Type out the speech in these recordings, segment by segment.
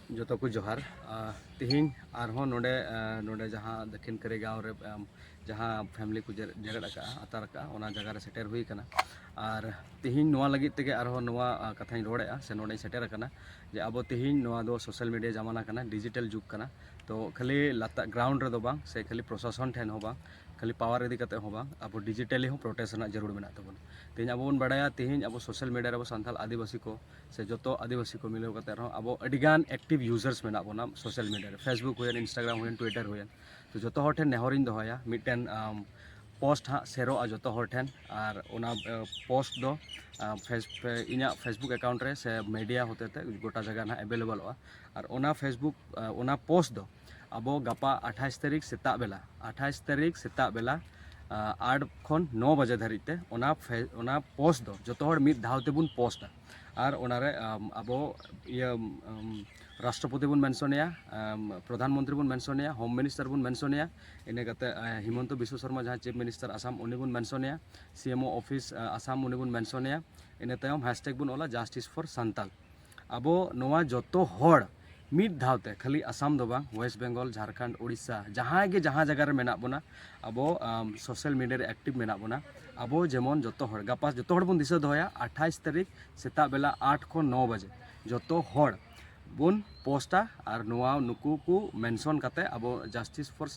जोतो को जोहार तिहिन आरहों नोडे नोडे जहाँ दक्षिण करे गाँव रे जहाँ फैमिली को जेरेड अतार ओना जगह रे सेटेर हुई कना और तिहिन नोआ लगी तेगे आरहों नोआ कथाई रोड़ेआ से नोडे सेटेर कना जे अब तिहिन नोआ दो सोशल मीडिया जमाना कना डिजिटल जुग कना तो खाली लाता ग्राउंड रे दो बांग से खाली प्रशासन ठेन हो बांग खाली पावर इदी कते हो बांग अब डिजिटली हो प्रोटेक्ट रना जरूर मेना तबन तिहिन अब बन बड़ाया तिहिन अब सोशल मीडिया रे सान्थाल आदिवासी को से जोतो आदिवासी को मिलाव कते रहो अब अडिगान एक्टिव यूजर्स मेना बोना सोशल मीडिया रे Facebook when Instagram when Twitter when तो जोतो हर ठेन नेहरिन दोहया मिटन पोस्ट हाँ सेरोआ जोतो हर ठेन और ओना पोस्ट दो इना फेसबुक अकाउंट रे से मीडिया होते ते गोटा जगह ना अवेलेबल और ओना फेसबुक ओना पोस्ट दो अब गपा 28 तारीख सेता बेला 28 तारीख सेता बेला 8 खन 9 बजे धरिते ओना पोस्ट दो जोतो हर मिद धाव तेबुन पोस्टा और ओनारे अब ये राष्ट्रपति बन मेंशनिया प्रधानमंत्री बन मेंशनिया होम मिनिस्टर बन मेंशनिया इने कते हिमंत बिश्व शर्मा जहाँ चीफ मिनिस्टर आसाम उनी बन मेंशनिया सीएमओ ऑफिस आसाम उनी बन मेंशनिया इने तायम हैशटैग बन ओला जस्टिस फॉर सान्ताल अब नोआ जोतो हर मिद धावते खाली आसाम दो बांग वेस्ट बेंगल झारखंड उड़ीसा जहाँ के जहाँ जगह रे मेना बोना अब सोशल मीडिया रे एक्टिव मेना बोना अब जेमन जोतो हर गपा जोतो हर बन दिशा दोया 28 तारीख सेता बेला 8 खन 9 बजे जोतो हर बन पोस्टा और नोआ नुकु को मेंशन करते अब justice for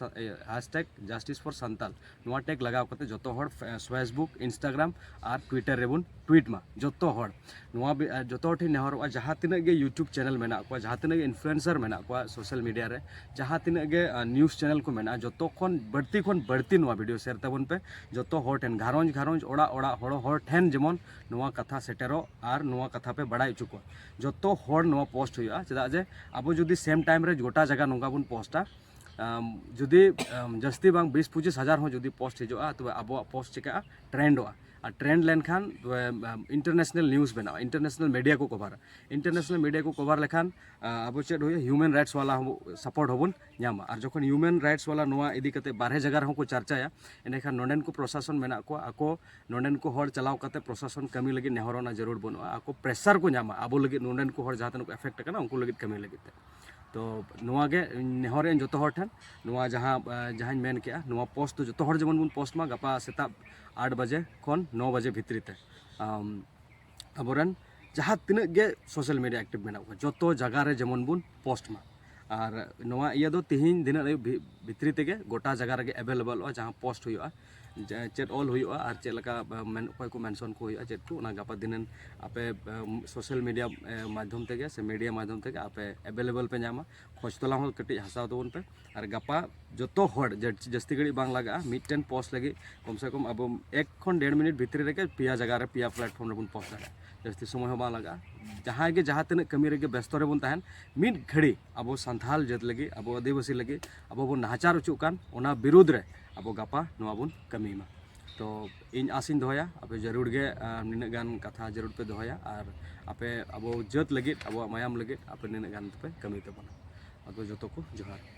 hashtag justice for Santal नोआ टैग लगाव करते जोतो हर फेसबुक इंस्टाग्राम और ट्विटर रे बन ट्वीट मा जोतो हर नोआ जोतो हर ठिन नेहर जहाँ तिना गे यूट्यूब चैनल मेना को जहाँ तिना गे इन्फ्लुएंसर मेना को सोशल मीडिया रे जहाँ तिना गे न्यूज़ चैनल को मेना जोतो खन बढ़ती नोआ वीडियो शेयर तबन पे जोतो हर ठेन घारोंज घारोंज ओड़ा ओड़ा हर ठेन जेमन नोआ कथा सेटेरो और नोआ कथा पे बड़ाई चुको जोतो हर नोआ पोस्ट हुआ चेदा जे अब जुदी सेम टाइम रे गोटा जगह नोंगा बन पोस्टा जुदी जस्ती बांग 20-25 हज़ार हो जुदी पोस्ट हिजुआ तो अब पोस्ट चिका ट्रेंडोआ और ट्रेंड लेनखान इंटरनेशनल न्यूज़ बना इंटरनेशनल मीडिया को कवर इंटरनेशनल मीडिया को कवर लेखान अब चेद हुए ह्यूमन राइट्स वाला सपोर्ट होबन नामा और जखन ह्यूमन राइट्स वाला नोआ इदी कते बारहे जगह रहो को चर्चाया एनेखान नोंडेन को प्रशासन मेना को आको नोंडेन को हर चलाव कते प्रशासन कमी लगी नेहरना जरूर बनुआ आको प्रेशर को नामा अब लगी नोंडेन को हर जहाँ को एफेक्ट करना उनको लगी कमी लगी तो नोआ गे नेहरे जोतो हर ठन नोआ जहाँ मेन के नोआ पोस्ट तो जोतो हर जेमन बन पोस्ट मा गपा सेता 8 बजे खन 9 बजे भितरी ते अबरन जहाँ तिना गे सोशल मीडिया एक्टिव मेना को जोतो जगह रे जेमन बन पोस्ट मा और नोआ इया दो तिहिन दिन भितरी तेगे गोटा जगह रे अवेलेबल जहाँ पोस्ट हुआ चेद ऑल हुआ और चेद लका अकय को मेंशन को हुआ चेद को गपा दिन आपे सोशल मीडिया माध्यम तेगे से मीडिया माध्यम तेगे आपे अवेलेबल पे नामा खोज तला हो कटी हसाव तबन पे और गपा जोतो हर जस्ती घड़ी बांग लगा मिटन पोस्ट लगी कम से कम अब 1 खन 1.5 मिनट भितरी रे पिया जगह रे पिया प्लेटफॉर्म रे बन पोस्ट लगा जस्ती समय हो बांग लगा जहाँ के जहाँ तीन कमी रे व्यस्त रे बन तहन मिड घड़ी अब सान्थाल जात लगी अब आदिवासी लगी अब बन नाचार उचुकान ओना विरुद्ध रे अब गपा नोआ बन कमी मा तो इन आसिन दोहया आपे जरूर गे निना गान कथा जरूर पे दोहया और आपे अब जत लगी अब मायाम लगी आपे निना गान पे कमी तबना अब जोतो को जोहार।